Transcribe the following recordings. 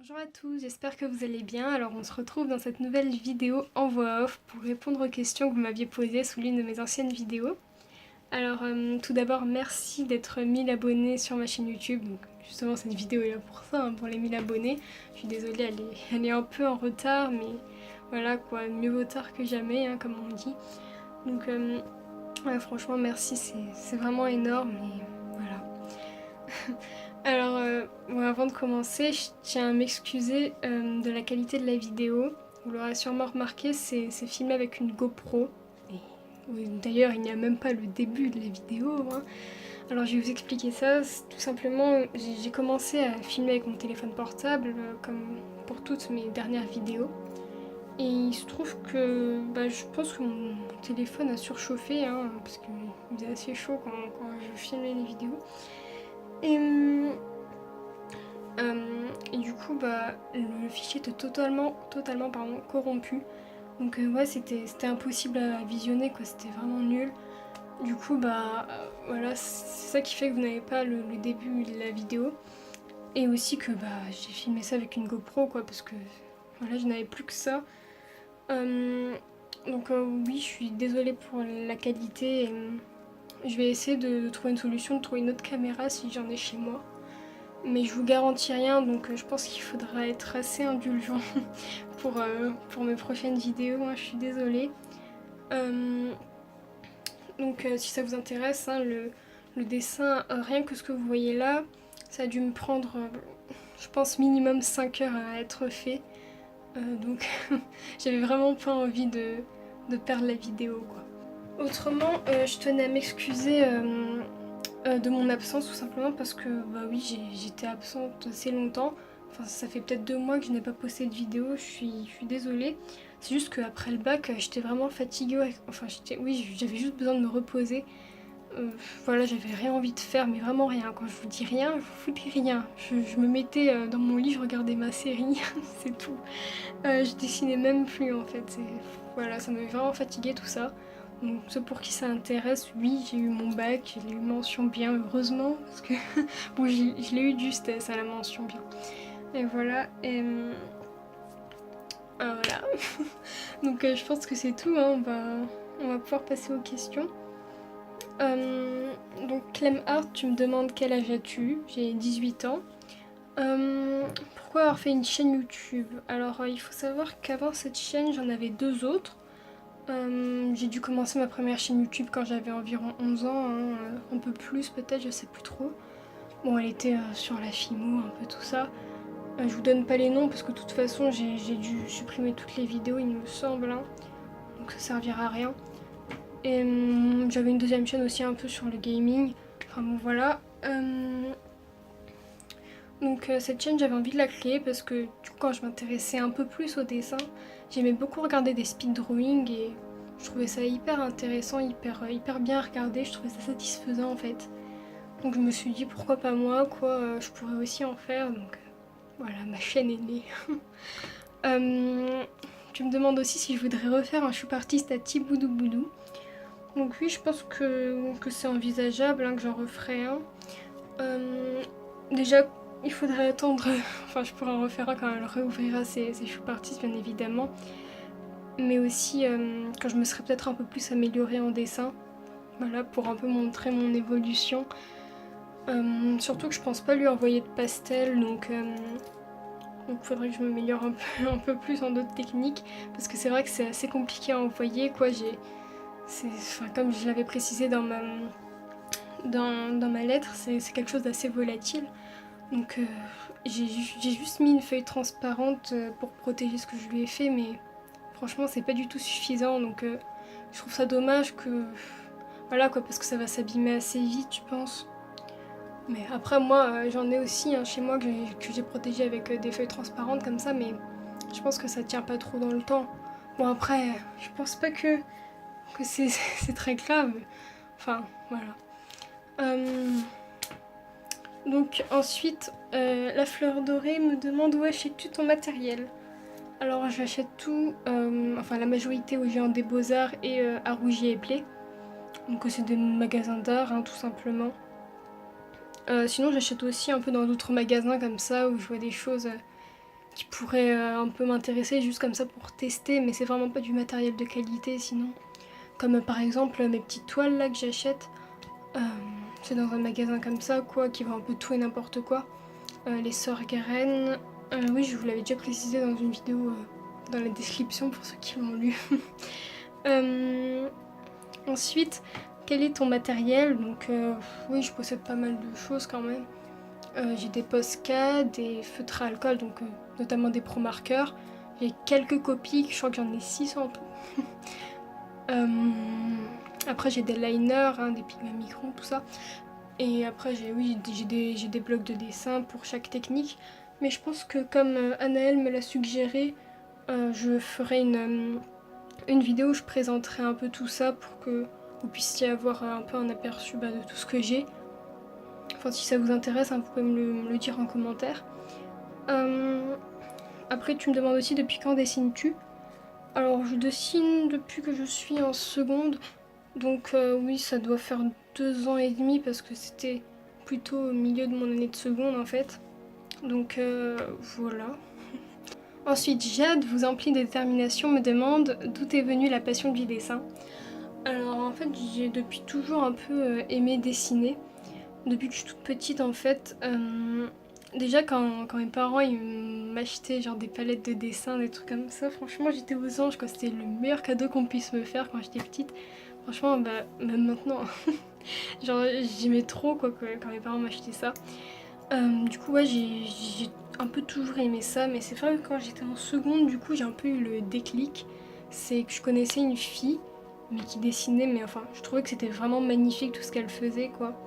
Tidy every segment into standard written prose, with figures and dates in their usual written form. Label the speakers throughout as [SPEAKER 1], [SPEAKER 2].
[SPEAKER 1] Bonjour à tous, j'espère que vous allez bien. Alors on se retrouve dans cette nouvelle vidéo en voix off pour répondre aux questions que vous m'aviez posées sous l'une de mes anciennes vidéos. Alors tout d'abord merci d'être 1000 abonnés sur ma chaîne YouTube. Donc justement cette vidéo est là pour ça, hein, pour les 1000 abonnés. Je suis désolée, elle est un peu en retard, mais voilà quoi, mieux vaut tard que jamais, hein, comme on dit. Donc ouais, franchement merci, c'est vraiment énorme et voilà. Alors, bon, avant de commencer, je tiens à m'excuser de la qualité de la vidéo. Vous l'aurez sûrement remarqué, c'est filmé avec une GoPro. Et oui, d'ailleurs, il n'y a même pas le début de la vidéo, hein. Alors, je vais vous expliquer ça. Tout simplement, j'ai commencé à filmer avec mon téléphone portable, comme pour toutes mes dernières vidéos. Et il se trouve que je pense que mon téléphone a surchauffé, hein, parce qu'il faisait assez chaud quand je filmais les vidéos. Et et du coup, le fichier était totalement corrompu. Donc ouais, c'était impossible à visionner, quoi. C'était vraiment nul. Du coup, voilà, c'est ça qui fait que vous n'avez pas le début de la vidéo. Et aussi que j'ai filmé ça avec une GoPro, quoi, parce que voilà, je n'avais plus que ça. Donc oui, je suis désolée pour la qualité. Je vais essayer de trouver une solution, de trouver une autre caméra si j'en ai chez moi. Mais je vous garantis rien, donc je pense qu'il faudra être assez indulgent pour mes prochaines vidéos, hein, je suis désolée. Euh, donc si ça vous intéresse, hein, le dessin, rien que ce que vous voyez là, ça a dû me prendre, je pense, minimum 5 heures à être fait. Donc j'avais vraiment pas envie de perdre la vidéo, quoi. Autrement, je tenais à m'excuser de mon absence tout simplement parce que oui, j'étais absente assez longtemps. Enfin, ça fait peut-être 2 mois que je n'ai pas posté de vidéo, je suis désolée. C'est juste qu'après le bac, j'étais vraiment fatiguée. Enfin, oui, j'avais juste besoin de me reposer. Voilà, j'avais rien envie de faire, mais vraiment rien. Quand je vous dis rien, je vous foutais rien. Je me mettais dans mon lit, je regardais ma série, c'est tout. Je dessinais même plus en fait. Voilà, ça m'avait vraiment fatiguée tout ça. Donc ceux pour qui ça intéresse, oui, j'ai eu mon bac, j'ai eu mention bien, heureusement, parce que bon, je l'ai eu de justesse à la mention bien. Et voilà, voilà. Donc je pense que c'est tout, hein. On va pouvoir passer aux questions. Donc Clem Art, tu me demandes quel âge as-tu? J'ai 18 ans. Pourquoi avoir fait une chaîne YouTube? Alors il faut savoir qu'avant cette chaîne, j'en avais deux autres. J'ai dû commencer ma première chaîne YouTube quand j'avais environ 11 ans, hein, un peu plus peut-être, je sais plus trop. Bon, elle était sur la FIMO, un peu tout ça. Je vous donne pas les noms parce que de toute façon j'ai dû supprimer toutes les vidéos, il me semble, hein, donc ça servira à rien. Et j'avais une deuxième chaîne aussi un peu sur le gaming. Enfin bon voilà. Donc cette chaîne j'avais envie de la créer parce que du coup, quand je m'intéressais un peu plus au dessin, j'aimais beaucoup regarder des speed drawing et je trouvais ça hyper intéressant, hyper bien à regarder, je trouvais ça satisfaisant en fait. Donc je me suis dit pourquoi pas moi, quoi, je pourrais aussi en faire, donc voilà, ma chaîne est née. Tu me demandes aussi si je voudrais refaire un choup artiste à Tiboudou Boudou. Donc oui, je pense que c'est envisageable, hein, que j'en referai un. Déjà, il faudrait attendre, enfin je pourrais en refaire un quand elle réouvrira ses choup artistes bien évidemment. Mais aussi quand je me serais peut-être un peu plus améliorée en dessin. Voilà, pour un peu montrer mon évolution. Surtout que je pense pas lui envoyer de pastel, donc il faudrait que je m'améliore un peu plus en d'autres techniques. Parce que c'est vrai que c'est assez compliqué à envoyer, quoi. Comme je l'avais précisé dans ma lettre, c'est quelque chose d'assez volatile. Donc j'ai juste mis une feuille transparente pour protéger ce que je lui ai fait, mais franchement c'est pas du tout suffisant. Donc je trouve ça dommage que... Voilà quoi, parce que ça va s'abîmer assez vite, je pense. Mais après moi j'en ai aussi hein, chez moi que j'ai protégé avec des feuilles transparentes comme ça, mais je pense que ça tient pas trop dans le temps. Bon après, je pense pas que c'est très grave. Enfin, voilà. Donc ensuite, la fleur dorée me demande où achètes-tu ton matériel. Alors j'achète tout, enfin la majorité au Géant des Beaux-Arts et à Rougier et Play. Donc c'est des magasins d'art, hein, tout simplement. Sinon j'achète aussi un peu dans d'autres magasins comme ça où je vois des choses qui pourrait un peu m'intéresser juste comme ça pour tester, mais c'est vraiment pas du matériel de qualité sinon. Comme par exemple mes petites toiles là que j'achète, c'est dans un magasin comme ça quoi, qui vend un peu tout et n'importe quoi. Les sœurs Guérin, oui je vous l'avais déjà précisé dans une vidéo dans la description pour ceux qui l'ont lu. Ensuite, quel est ton matériel? Donc oui je possède pas mal de choses quand même. J'ai des Posca, des feutres à alcool, donc notamment des pro marqueurs. J'ai quelques copies, je crois que j'en ai 6 en tout. Après j'ai des liners, hein, des pigments microns, tout ça. Et après j'ai des blocs de dessin pour chaque technique. Mais je pense que comme Anaëlle me l'a suggéré, je ferai une vidéo où je présenterai un peu tout ça pour que vous puissiez avoir un peu un aperçu de tout ce que j'ai. Enfin si ça vous intéresse, hein, vous pouvez me le dire en commentaire. Après tu me demandes aussi depuis quand dessines-tu? Alors je dessine depuis que je suis en seconde. Donc oui ça doit faire 2 ans et demi parce que c'était plutôt au milieu de mon année de seconde en fait. Donc voilà. Ensuite Jade, vous emplit de détermination, me demande d'où est venue la passion du dessin. Alors en fait j'ai depuis toujours un peu aimé dessiner. Depuis que je suis toute petite en fait. Déjà quand mes parents ils m'achetaient genre des palettes de dessin, des trucs comme ça, franchement j'étais aux anges quoi, c'était le meilleur cadeau qu'on puisse me faire quand j'étais petite. Franchement même maintenant, genre j'aimais trop quoi quand mes parents m'achetaient ça. Du coup ouais j'ai un peu toujours aimé ça, mais c'est vrai que quand j'étais en seconde du coup j'ai un peu eu le déclic. C'est que je connaissais une fille mais qui dessinait, mais enfin je trouvais que c'était vraiment magnifique tout ce qu'elle faisait quoi.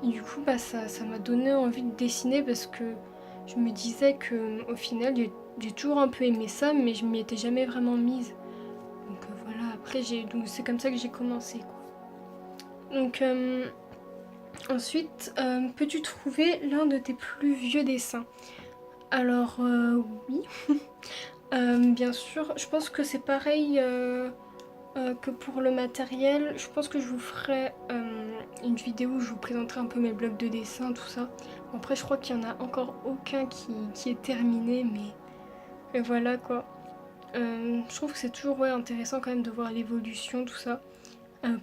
[SPEAKER 1] Et du coup, ça m'a donné envie de dessiner parce que je me disais que au final, j'ai toujours un peu aimé ça, mais je m'y étais jamais vraiment mise. Donc voilà, après, donc c'est comme ça que j'ai commencé, quoi. Donc ensuite, peux-tu trouver l'un de tes plus vieux dessins? Alors oui, bien sûr. Je pense que c'est pareil. Que pour le matériel, je pense que je vous ferai une vidéo où je vous présenterai un peu mes blocs de dessin, tout ça. Bon, après, je crois qu'il n'y en a encore aucun qui est terminé, mais voilà quoi. Je trouve que c'est toujours intéressant quand même de voir l'évolution, tout ça.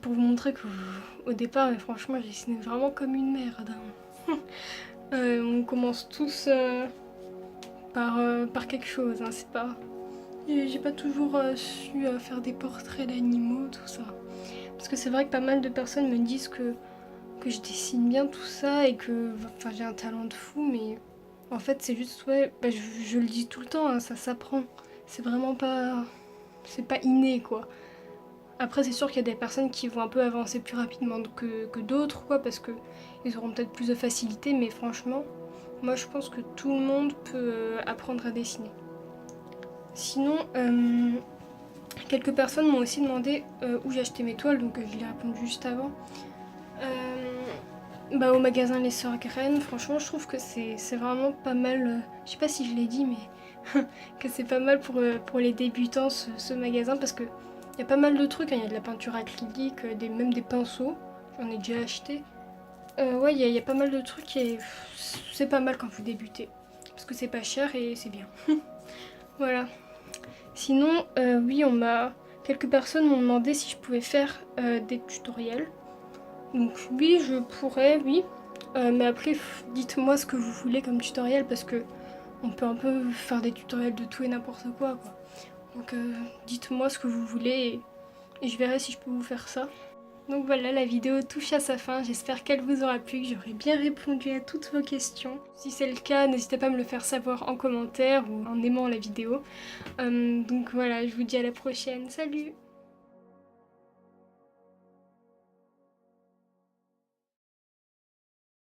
[SPEAKER 1] Pour vous montrer qu'au départ, franchement, j'ai dessiné vraiment comme une merde. Hein. On commence tous par quelque chose, hein, c'est pas... J'ai pas toujours su faire des portraits d'animaux, tout ça. Parce que c'est vrai que pas mal de personnes me disent que je dessine bien tout ça et que j'ai un talent de fou, mais en fait c'est juste, je le dis tout le temps, hein, ça s'apprend. C'est vraiment pas... c'est pas inné quoi. Après c'est sûr qu'il y a des personnes qui vont un peu avancer plus rapidement que d'autres quoi, parce que ils auront peut-être plus de facilité, mais franchement, moi je pense que tout le monde peut apprendre à dessiner. Sinon, quelques personnes m'ont aussi demandé où j'ai acheté mes toiles, donc je l'ai répondu juste avant. Au magasin Les Sœurs Graines, franchement je trouve que c'est vraiment pas mal, je sais pas si je l'ai dit, mais que c'est pas mal pour les débutants ce magasin, parce que y a pas mal de trucs, hein. Y a de la peinture acrylique, même des pinceaux, j'en ai déjà acheté. Ouais, y a pas mal de trucs et c'est pas mal quand vous débutez, parce que c'est pas cher et c'est bien. Voilà. Sinon, oui, quelques personnes m'ont demandé si je pouvais faire des tutoriels. Donc oui, je pourrais, oui. Mais après, dites-moi ce que vous voulez comme tutoriel, parce que on peut un peu faire des tutoriels de tout et n'importe quoi. Donc dites-moi ce que vous voulez et je verrai si je peux vous faire ça. Donc voilà, la vidéo touche à sa fin, j'espère qu'elle vous aura plu, que j'aurai bien répondu à toutes vos questions. Si c'est le cas, n'hésitez pas à me le faire savoir en commentaire ou en aimant la vidéo. Donc voilà, je vous dis à la prochaine, salut!